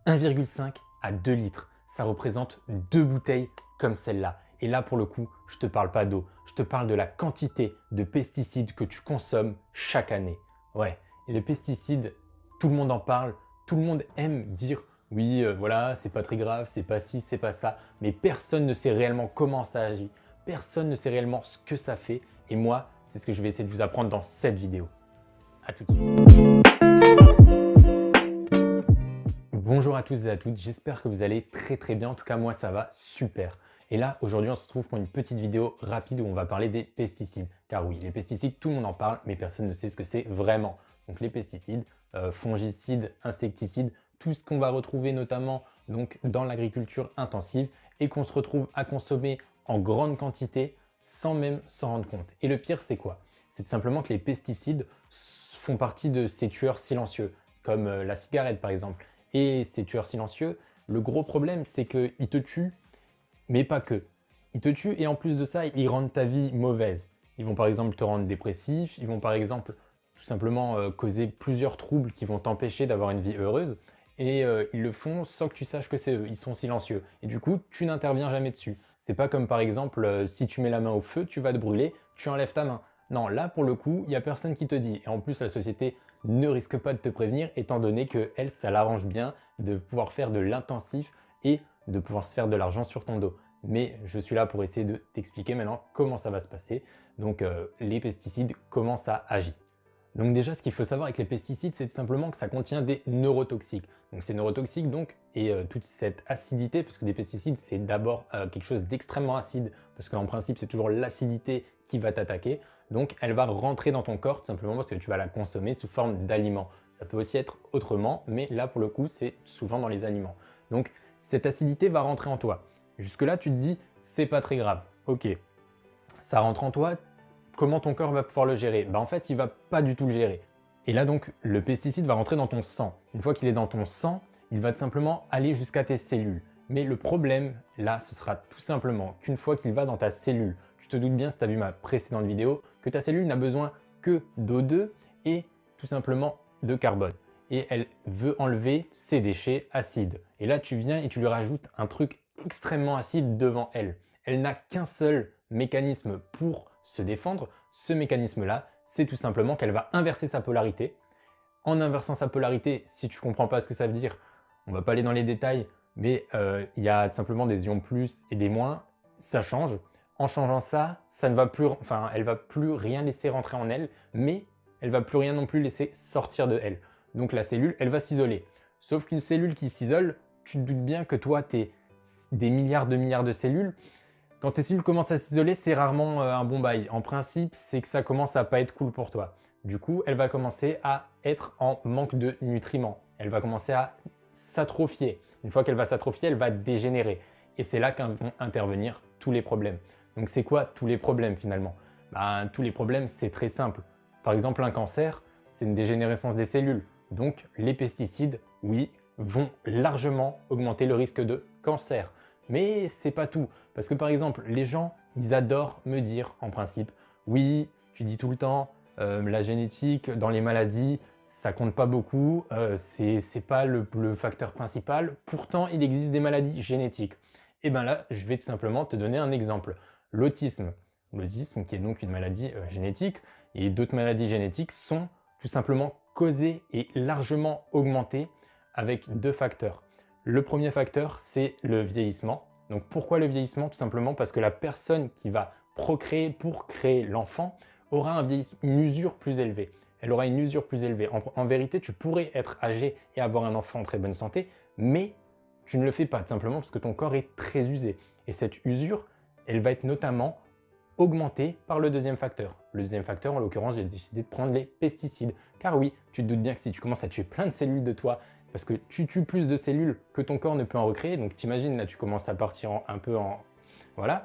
1,5 à 2 litres. Ça représente 2 bouteilles comme celle-là. Et là, pour le coup, je ne te parle pas d'eau. Je te parle de la quantité de pesticides que tu consommes chaque année. Ouais, et les pesticides, tout le monde en parle. Tout le monde aime dire oui, voilà, c'est pas très grave, c'est pas ci, c'est pas ça. Mais personne ne sait réellement comment ça agit. Personne ne sait réellement ce que ça fait. Et moi, c'est ce que je vais essayer de vous apprendre dans cette vidéo. À tout de suite. Bonjour à tous et à toutes, j'espère que vous allez très bien, en tout cas moi ça va super. Et là aujourd'hui on se retrouve pour une petite vidéo rapide où on va parler des pesticides. Car oui, les pesticides tout le monde en parle mais personne ne sait ce que c'est vraiment. Donc les pesticides, fongicides, insecticides, tout ce qu'on va retrouver notamment donc, dans l'agriculture intensive et qu'on se retrouve à consommer en grande quantité sans même s'en rendre compte. Et le pire c'est quoi? C'est simplement que les pesticides font partie de ces tueurs silencieux, comme la cigarette par exemple. Et ces tueurs silencieux, le gros problème, c'est qu'ils te tuent, mais pas que. Ils te tuent et en plus de ça, ils rendent ta vie mauvaise. Ils vont par exemple te rendre dépressif, ils vont par exemple tout simplement causer plusieurs troubles qui vont t'empêcher d'avoir une vie heureuse. Et ils le font sans que tu saches que c'est eux, ils sont silencieux. Et du coup, tu n'interviens jamais dessus. C'est pas comme par exemple, si tu mets la main au feu, tu vas te brûler, tu enlèves ta main. Non, là pour le coup, il n'y a personne qui te dit. Et en plus, la société ne risque pas de te prévenir étant donné que elle, ça l'arrange bien de pouvoir faire de l'intensif et de pouvoir se faire de l'argent sur ton dos. Mais je suis là pour essayer de t'expliquer maintenant comment ça va se passer. Donc les pesticides, comment ça agit. Donc déjà, ce qu'il faut savoir avec les pesticides, c'est tout simplement que ça contient des neurotoxiques. Donc ces neurotoxiques, donc, et toute cette acidité, parce que des pesticides, c'est d'abord quelque chose d'extrêmement acide, parce qu'en principe, c'est toujours l'acidité qui va t'attaquer. Donc elle va rentrer dans ton corps, tout simplement parce que tu vas la consommer sous forme d'aliments. Ça peut aussi être autrement, mais là, pour le coup, c'est souvent dans les aliments. Donc cette acidité va rentrer en toi. Jusque-là, tu te dis, c'est pas très grave. Ok, ça rentre en toi, comment ton corps va pouvoir le gérer? En fait, il va pas du tout le gérer. Et là donc, le pesticide va rentrer dans ton sang. Une fois qu'il est dans ton sang, il va tout simplement aller jusqu'à tes cellules. Mais le problème, là, ce sera tout simplement qu'une fois qu'il va dans ta cellule, tu te doutes bien si tu as vu ma précédente vidéo, que ta cellule n'a besoin que d'O2 et tout simplement de carbone. Et elle veut enlever ces déchets acides. Et là, tu viens et tu lui rajoutes un truc extrêmement acide devant elle. Elle n'a qu'un seul mécanisme pour se défendre. Ce mécanisme-là, c'est tout simplement qu'elle va inverser sa polarité. En inversant sa polarité, si tu ne comprends pas ce que ça veut dire, on ne va pas aller dans les détails, mais il y a tout simplement des ions plus et des moins, ça change. En changeant ça, ça ne va plus, elle va plus rien laisser rentrer en elle, mais elle va plus rien non plus laisser sortir de elle. Donc la cellule, elle va s'isoler. Sauf qu'une cellule qui s'isole, tu te doutes bien que toi, tu es des milliards de cellules. Quand tes cellules commencent à s'isoler, c'est rarement un bon bail. En principe, c'est que ça commence à pas être cool pour toi. Du coup, elle va commencer à être en manque de nutriments. Elle va commencer à s'atrophier. Une fois qu'elle va s'atrophier, elle va dégénérer. Et c'est là qu'vont intervenir tous les problèmes. Donc c'est quoi tous les problèmes finalement? Tous les problèmes, c'est très simple. Par exemple, un cancer, c'est une dégénérescence des cellules. Donc les pesticides, oui, vont largement augmenter le risque de cancer. Mais c'est pas tout. Parce que par exemple, les gens, ils adorent me dire en principe, oui, tu dis tout le temps, la génétique dans les maladies, ça compte pas beaucoup, c'est pas le facteur principal. Pourtant, il existe des maladies génétiques. Et bien là, je vais tout simplement te donner un exemple. L'autisme. L'autisme, qui est donc une maladie génétique, et d'autres maladies génétiques sont tout simplement causées et largement augmentées avec deux facteurs. Le premier facteur, c'est le vieillissement. Donc pourquoi le vieillissement? Tout simplement parce que la personne qui va procréer pour créer l'enfant aura une usure plus élevée. Elle aura une usure plus élevée. En vérité, tu pourrais être âgé et avoir un enfant en très bonne santé, mais tu ne le fais pas, tout simplement parce que ton corps est très usé. Et cette usure, elle va être notamment augmentée par le deuxième facteur. Le deuxième facteur, en l'occurrence, j'ai décidé de prendre les pesticides. Car oui, tu te doutes bien que si tu commences à tuer plein de cellules de toi, parce que tu tues plus de cellules que ton corps ne peut en recréer, donc t'imagines, là tu commences à partir un peu en... Voilà,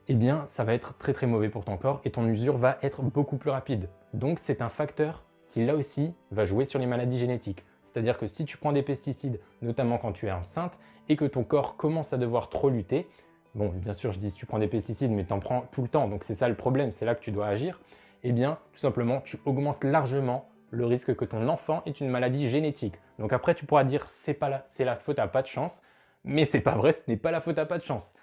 eh bien ça va être très mauvais pour ton corps et ton usure va être beaucoup plus rapide. Donc c'est un facteur qui là aussi va jouer sur les maladies génétiques. C'est-à-dire que si tu prends des pesticides, notamment quand tu es enceinte, et que ton corps commence à devoir trop lutter, bon bien sûr je dis si tu prends des pesticides mais tu en prends tout le temps, donc c'est ça le problème, c'est là que tu dois agir, eh bien tout simplement tu augmentes largement le risque que ton enfant ait une maladie génétique. Donc après, tu pourras dire c'est la faute à pas de chance, mais c'est pas vrai, ce n'est pas la faute à pas de chance.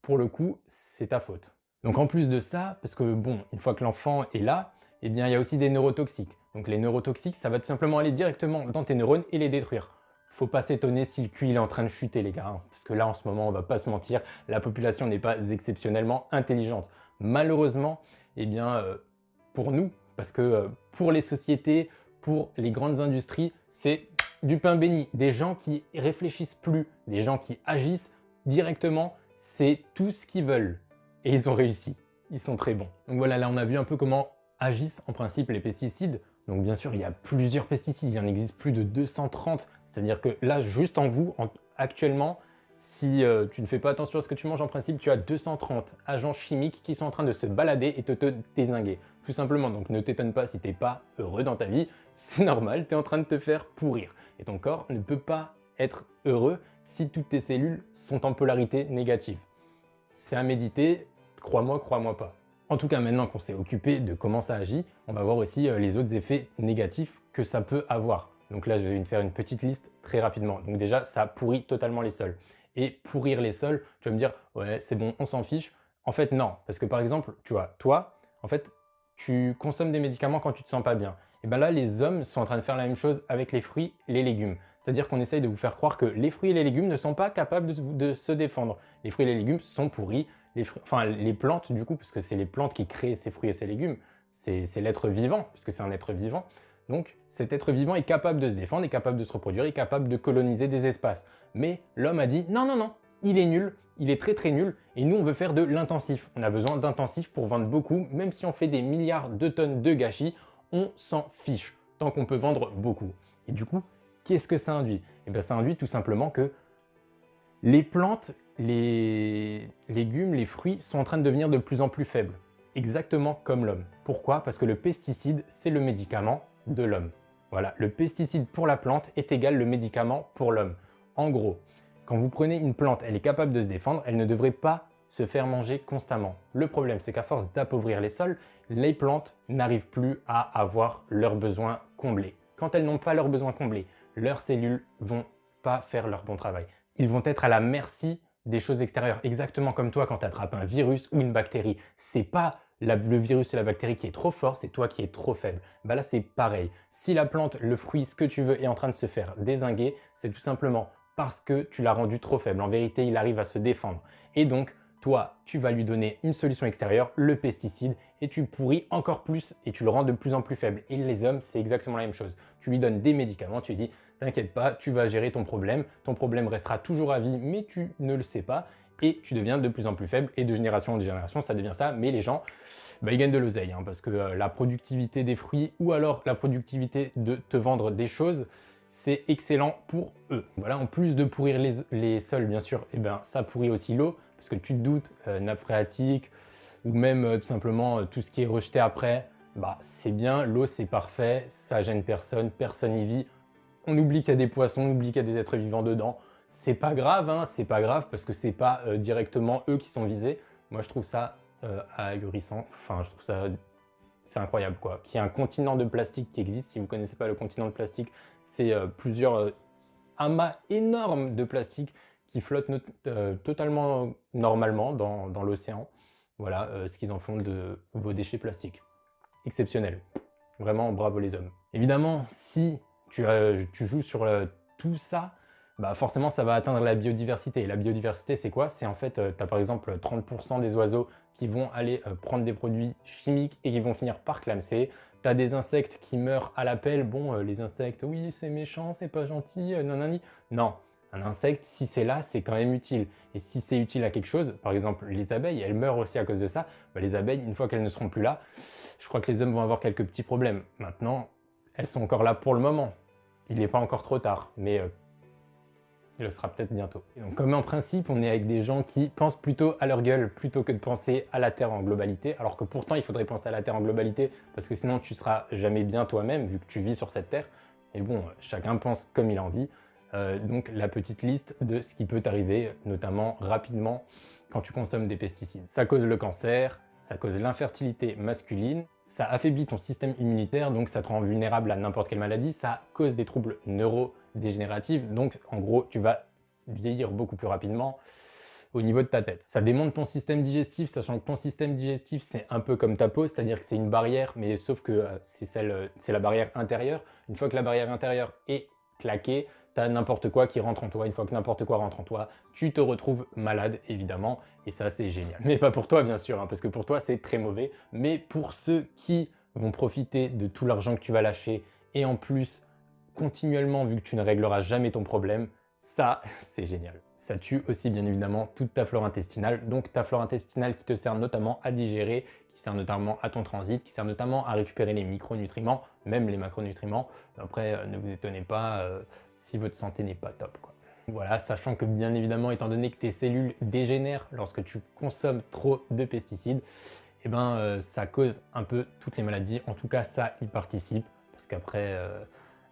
Pour le coup, c'est ta faute. Donc en plus de ça, parce que bon, une fois que l'enfant est là, eh bien il y a aussi des neurotoxiques. Donc les neurotoxiques, ça va tout simplement aller directement dans tes neurones et les détruire. Faut pas s'étonner si le QI est en train de chuter les gars, hein, parce que là en ce moment, on va pas se mentir, la population n'est pas exceptionnellement intelligente. Malheureusement, eh bien pour nous, parce que pour les sociétés, pour les grandes industries, c'est du pain béni. Des gens qui réfléchissent plus, des gens qui agissent directement, c'est tout ce qu'ils veulent. Et ils ont réussi. Ils sont très bons. Donc voilà, là on a vu un peu comment agissent en principe les pesticides. Donc bien sûr, il y a plusieurs pesticides, il en existe plus de 230. C'est-à-dire que là, juste en vous, actuellement, si tu ne fais pas attention à ce que tu manges, en principe, tu as 230 agents chimiques qui sont en train de se balader et te dézinguer. Tout simplement, donc ne t'étonne pas si tu n'es pas heureux dans ta vie, c'est normal, tu es en train de te faire pourrir. Et ton corps ne peut pas être heureux si toutes tes cellules sont en polarité négative. C'est à méditer, crois-moi pas. En tout cas, maintenant qu'on s'est occupé de comment ça agit, on va voir aussi les autres effets négatifs que ça peut avoir. Donc là, je vais faire une petite liste très rapidement. Donc déjà, ça pourrit totalement les sols. Et pourrir les sols, tu vas me dire, ouais, c'est bon, on s'en fiche. En fait, non. Parce que par exemple, tu vois, toi, en fait, tu consommes des médicaments quand tu te sens pas bien. Et bien là, les hommes sont en train de faire la même chose avec les fruits et les légumes. C'est-à-dire qu'on essaye de vous faire croire que les fruits et les légumes ne sont pas capables de se défendre. Les fruits et les légumes sont pourris. Les plantes, du coup, parce que c'est les plantes qui créent ces fruits et ces légumes, c'est l'être vivant, puisque c'est un être vivant. Donc, cet être vivant est capable de se défendre, est capable de se reproduire, est capable de coloniser des espaces. Mais l'homme a dit, non, non, non, il est nul, il est très très nul, et nous on veut faire de l'intensif. On a besoin d'intensif pour vendre beaucoup, même si on fait des milliards de tonnes de gâchis, on s'en fiche, tant qu'on peut vendre beaucoup. Et du coup, qu'est-ce que ça induit? Eh bien, ça induit tout simplement que les plantes, les légumes, les fruits sont en train de devenir de plus en plus faibles. Exactement comme l'homme. Pourquoi? Parce que le pesticide, c'est le médicament de l'homme. Voilà, le pesticide pour la plante est égal le médicament pour l'homme. En gros, quand vous prenez une plante, elle est capable de se défendre, elle ne devrait pas se faire manger constamment. Le problème, c'est qu'à force d'appauvrir les sols, les plantes n'arrivent plus à avoir leurs besoins comblés. Quand elles n'ont pas leurs besoins comblés, leurs cellules vont pas faire leur bon travail. Ils vont être à la merci des choses extérieures, exactement comme toi quand tu attrapes un virus ou une bactérie. C'est pas le virus et la bactérie qui est trop fort, c'est toi qui es trop faible. Bah là, c'est pareil. Si la plante, le fruit, ce que tu veux est en train de se faire dézinguer, c'est tout simplement parce que tu l'as rendu trop faible. En vérité, il arrive à se défendre. Et donc, toi, tu vas lui donner une solution extérieure, le pesticide, et tu pourris encore plus et tu le rends de plus en plus faible. Et les hommes, c'est exactement la même chose. Tu lui donnes des médicaments, tu lui dis, t'inquiète pas, tu vas gérer ton problème restera toujours à vie, mais tu ne le sais pas, et tu deviens de plus en plus faible, et de génération en génération, ça devient ça, mais les gens, bah, ils gagnent de l'oseille, hein, parce que la productivité des fruits, ou alors la productivité de te vendre des choses, c'est excellent pour eux. Voilà, en plus de pourrir les sols, bien sûr, et ben, ça pourrit aussi l'eau, parce que tu te doutes, nappe phréatique, ou même tout simplement tout ce qui est rejeté après, bah, c'est bien, l'eau c'est parfait, ça gêne personne, personne n'y vit. On oublie qu'il y a des poissons, on oublie qu'il y a des êtres vivants dedans. C'est pas grave, hein, c'est pas grave parce que c'est pas directement eux qui sont visés. Moi je trouve ça ahurissant, enfin je trouve ça, c'est incroyable quoi. Qu'il y ait un continent de plastique qui existe, si vous connaissez pas le continent de plastique, c'est plusieurs amas énormes de plastique qui flottent totalement normalement dans l'océan. Voilà ce qu'ils en font de vos déchets plastiques. Exceptionnel. Vraiment bravo les hommes. Évidemment, si tu joues sur tout ça, bah forcément ça va atteindre la biodiversité. Et la biodiversité c'est quoi? C'est en fait, tu as par exemple 30% des oiseaux qui vont aller prendre des produits chimiques et qui vont finir par clamser. Tu as des insectes qui meurent à la pelle. Bon, les insectes, oui c'est méchant, c'est pas gentil, nanani. Non, un insecte, si c'est là, c'est quand même utile. Et si c'est utile à quelque chose, par exemple les abeilles, elles meurent aussi à cause de ça, bah, les abeilles, une fois qu'elles ne seront plus là, je crois que les hommes vont avoir quelques petits problèmes. Maintenant, elles sont encore là pour le moment. Il n'est pas encore trop tard, mais il le sera peut-être bientôt. Et donc, comme en principe, on est avec des gens qui pensent plutôt à leur gueule plutôt que de penser à la Terre en globalité, alors que pourtant il faudrait penser à la Terre en globalité, parce que sinon tu seras jamais bien toi-même, vu que tu vis sur cette Terre. Et bon, chacun pense comme il a envie. Donc la petite liste de ce qui peut t'arriver, notamment rapidement, quand tu consommes des pesticides. Ça cause le cancer, ça cause l'infertilité masculine, Ça affaiblit ton système immunitaire, donc ça te rend vulnérable à n'importe quelle maladie, ça cause des troubles neurodégénératifs, donc en gros, tu vas vieillir beaucoup plus rapidement au niveau de ta tête. Ça démonte ton système digestif, sachant que ton système digestif, c'est un peu comme ta peau, c'est-à-dire que c'est une barrière, mais sauf que c'est la barrière intérieure. Une fois que la barrière intérieure est claquée, tu as n'importe quoi qui rentre en toi. Une fois que n'importe quoi rentre en toi, tu te retrouves malade, évidemment, et ça, c'est génial. Mais pas pour toi, bien sûr, hein, parce que pour toi, c'est très mauvais, mais pour ceux qui vont profiter de tout l'argent que tu vas lâcher, et en plus, continuellement, vu que tu ne régleras jamais ton problème, ça, c'est génial. Ça tue aussi bien évidemment toute ta flore intestinale, donc ta flore intestinale qui te sert notamment à digérer, qui sert notamment à ton transit, qui sert notamment à récupérer les micronutriments, même les macronutriments. Après, ne vous étonnez pas si votre santé n'est pas top, quoi. Voilà, sachant que bien évidemment, étant donné que tes cellules dégénèrent lorsque tu consommes trop de pesticides, eh ben, ça cause un peu toutes les maladies. En tout cas, ça y participe, parce qu'après,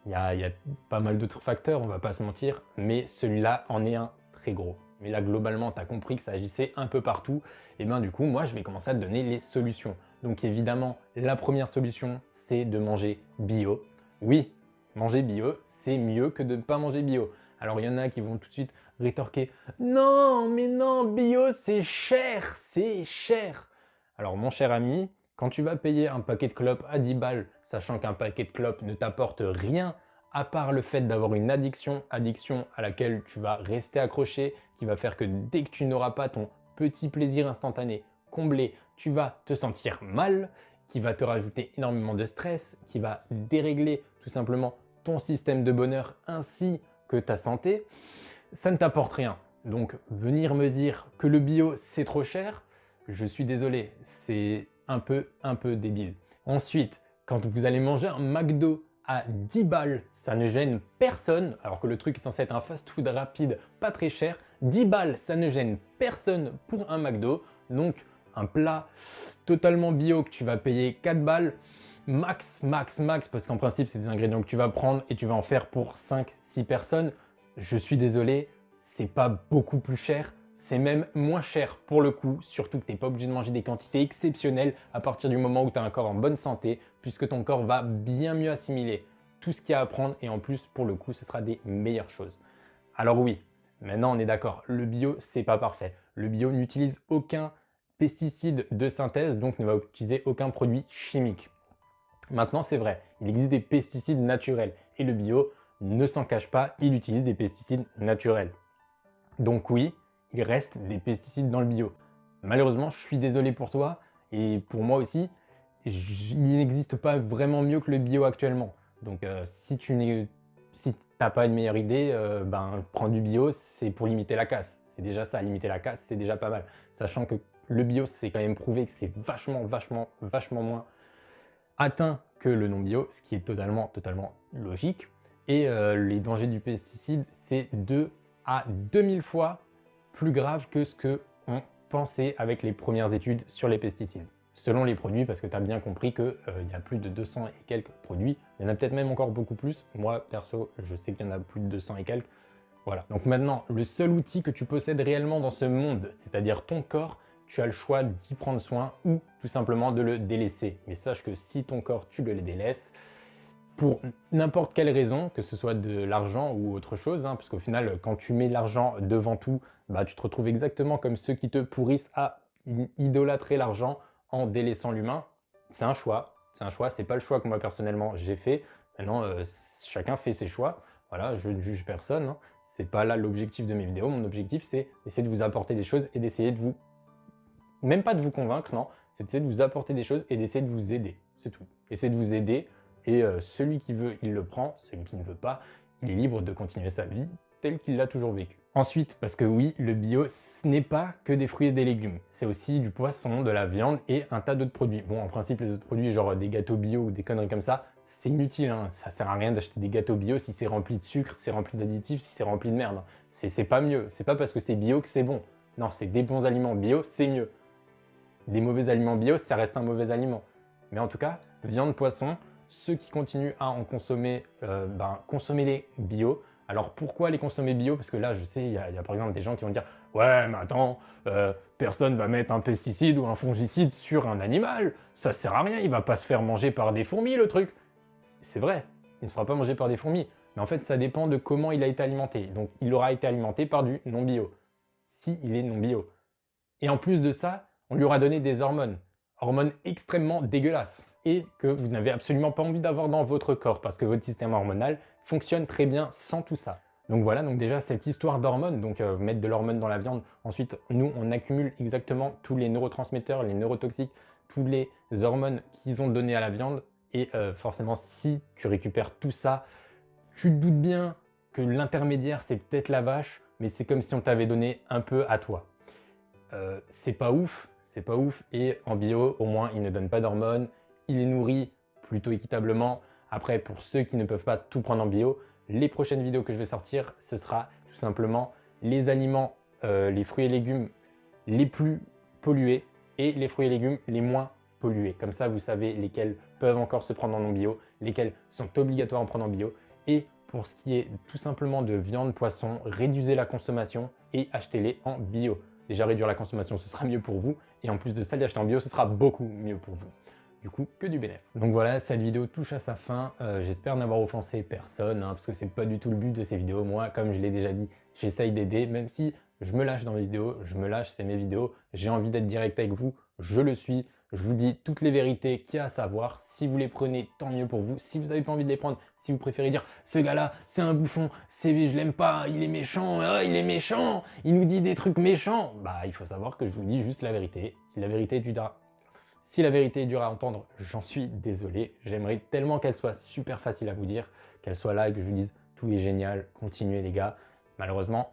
il y a pas mal d'autres facteurs, on va pas se mentir, mais celui-là en est un très gros. Mais là, globalement, tu as compris que ça agissait un peu partout. Et bien du coup, moi, je vais commencer à te donner les solutions. Donc évidemment, la première solution, c'est de manger bio. Oui, manger bio, c'est mieux que de ne pas manger bio. Alors il y en a qui vont tout de suite rétorquer « Non, mais non, bio, c'est cher, c'est cher !» Alors mon cher ami, quand tu vas payer un paquet de clopes à 10 balles, sachant qu'un paquet de clopes ne t'apporte rien à part le fait d'avoir une addiction à laquelle tu vas rester accroché, qui va faire que dès que tu n'auras pas ton petit plaisir instantané comblé, tu vas te sentir mal, qui va te rajouter énormément de stress, qui va dérégler tout simplement ton système de bonheur ainsi que ta santé, ça ne t'apporte rien. Donc venir me dire que le bio c'est trop cher, je suis désolé, c'est un peu débile. Ensuite, quand vous allez manger un McDo à 10 balles, ça ne gêne personne, alors que le truc est censé être un fast-food rapide, pas très cher. 10 balles, ça ne gêne personne pour un McDo. Donc, un plat totalement bio que tu vas payer 4 balles, max, parce qu'en principe, c'est des ingrédients que tu vas prendre et tu vas en faire pour 5-6 personnes. Je suis désolé, c'est pas beaucoup plus cher. C'est même moins cher pour le coup, surtout que tu n'es pas obligé de manger des quantités exceptionnelles à partir du moment où tu as un corps en bonne santé, puisque ton corps va bien mieux assimiler tout ce qu'il y a à prendre et en plus, pour le coup, ce sera des meilleures choses. Alors oui, maintenant on est d'accord, le bio, c'est pas parfait. Le bio n'utilise aucun pesticide de synthèse, donc ne va utiliser aucun produit chimique. Maintenant, c'est vrai, il existe des pesticides naturels et le bio ne s'en cache pas, il utilise des pesticides naturels. Donc oui, il reste des pesticides dans le bio. Malheureusement, je suis désolé pour toi et pour moi aussi, il n'existe pas vraiment mieux que le bio actuellement. Donc si tu n'as pas une meilleure idée, prends du bio, c'est pour limiter la casse. C'est déjà ça, limiter la casse, c'est déjà pas mal. Sachant que le bio, c'est quand même prouvé que c'est vachement moins atteint que le non bio, ce qui est totalement logique. Et les dangers du pesticide, c'est 2 à 2000 fois plus grave que ce qu'on pensait avec les premières études sur les pesticides. Selon les produits, parce que tu as bien compris qu'il y a plus de 200 et quelques produits. Il y en a peut-être même encore beaucoup plus. Moi, perso, je sais qu'il y en a plus de 200 et quelques. Voilà. Donc maintenant, le seul outil que tu possèdes réellement dans ce monde, c'est-à-dire ton corps, tu as le choix d'y prendre soin ou tout simplement de le délaisser. Mais sache que si ton corps, tu le délaisses, pour n'importe quelle raison, que ce soit de l'argent ou autre chose, parce qu'au final, quand tu mets l'argent devant tout, tu te retrouves exactement comme ceux qui te pourrissent à idolâtrer l'argent en délaissant l'humain. C'est un choix, c'est pas le choix que moi personnellement j'ai fait. Maintenant, chacun fait ses choix. Voilà, je ne juge personne. C'est pas là l'objectif de mes vidéos. Mon objectif, c'est d'essayer de vous apporter des choses et d'essayer de vous... Même pas de vous convaincre, non. C'est d'essayer de vous apporter des choses et d'essayer de vous aider. C'est tout. Essayer de vous aider. Et celui qui veut, il le prend. Celui qui ne veut pas, il est libre de continuer sa vie telle qu'il l'a toujours vécu. Ensuite, parce que oui, le bio, ce n'est pas que des fruits et des légumes. C'est aussi du poisson, de la viande et un tas d'autres produits. Bon, en principe, les autres produits, genre des gâteaux bio ou des conneries comme ça, c'est inutile. Ça sert à rien d'acheter des gâteaux bio si c'est rempli de sucre, si c'est rempli d'additifs, si c'est rempli de merde. C'est pas mieux. C'est pas parce que c'est bio que c'est bon. Non, c'est des bons aliments bio, c'est mieux. Des mauvais aliments bio, ça reste un mauvais aliment. Mais en tout cas, viande, poisson, ceux qui continuent à en consommer, consommez-les bio. Alors pourquoi les consommer bio? Parce que là, je sais, il y a par exemple des gens qui vont dire « Ouais, mais attends, personne va mettre un pesticide ou un fongicide sur un animal, ça sert à rien, il va pas se faire manger par des fourmis le truc ». C'est vrai, il ne se fera pas manger par des fourmis, mais en fait ça dépend de comment il a été alimenté. Donc il aura été alimenté par du non bio, s'il est non bio. Et en plus de ça, on lui aura donné des hormones extrêmement dégueulasses et que vous n'avez absolument pas envie d'avoir dans votre corps parce que votre système hormonal fonctionne très bien sans tout ça. Donc voilà, donc déjà cette histoire d'hormones, donc mettre de l'hormone dans la viande, ensuite nous on accumule exactement tous les neurotransmetteurs, les neurotoxiques, tous les hormones qu'ils ont donné à la viande et forcément si tu récupères tout ça, tu te doutes bien que l'intermédiaire c'est peut-être la vache, mais c'est comme si on t'avait donné un peu à toi. C'est pas ouf et en bio au moins il ne donne pas d'hormones, il est nourri plutôt équitablement. Après pour ceux qui ne peuvent pas tout prendre en bio, les prochaines vidéos que je vais sortir ce sera tout simplement les aliments, les fruits et légumes les plus pollués et les fruits et légumes les moins pollués. Comme ça vous savez lesquels peuvent encore se prendre en non bio, lesquels sont obligatoires à prendre en bio. Et pour ce qui est tout simplement de viande, poisson, réduisez la consommation et achetez-les en bio. Déjà réduire la consommation, ce sera mieux pour vous. Et en plus de ça, l'acheter en bio, ce sera beaucoup mieux pour vous. Du coup, que du bénéfice. Donc voilà, cette vidéo touche à sa fin. J'espère n'avoir offensé personne, hein, parce que c'est pas du tout le but de ces vidéos. Moi, comme je l'ai déjà dit, j'essaye d'aider, même si je me lâche dans mes vidéos, je me lâche, c'est mes vidéos. J'ai envie d'être direct avec vous, je le suis. Je vous dis toutes les vérités qu'il y a à savoir. Si vous les prenez, tant mieux pour vous. Si vous n'avez pas envie de les prendre, si vous préférez dire « Ce gars-là, c'est un bouffon, je l'aime pas, il est méchant, il est méchant, il nous dit des trucs méchants », bah il faut savoir que je vous dis juste la vérité. Si la vérité est dure à entendre, j'en suis désolé. J'aimerais tellement qu'elle soit super facile à vous dire, qu'elle soit là et que je vous dise « Tout est génial, continuez les gars ». Malheureusement,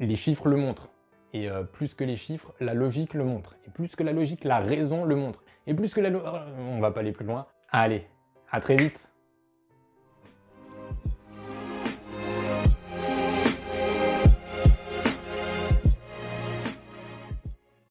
les chiffres le montrent. Et plus que les chiffres, la logique le montre. Et plus que la logique, la raison le montre. Et plus que on va pas aller plus loin. Allez, à très vite.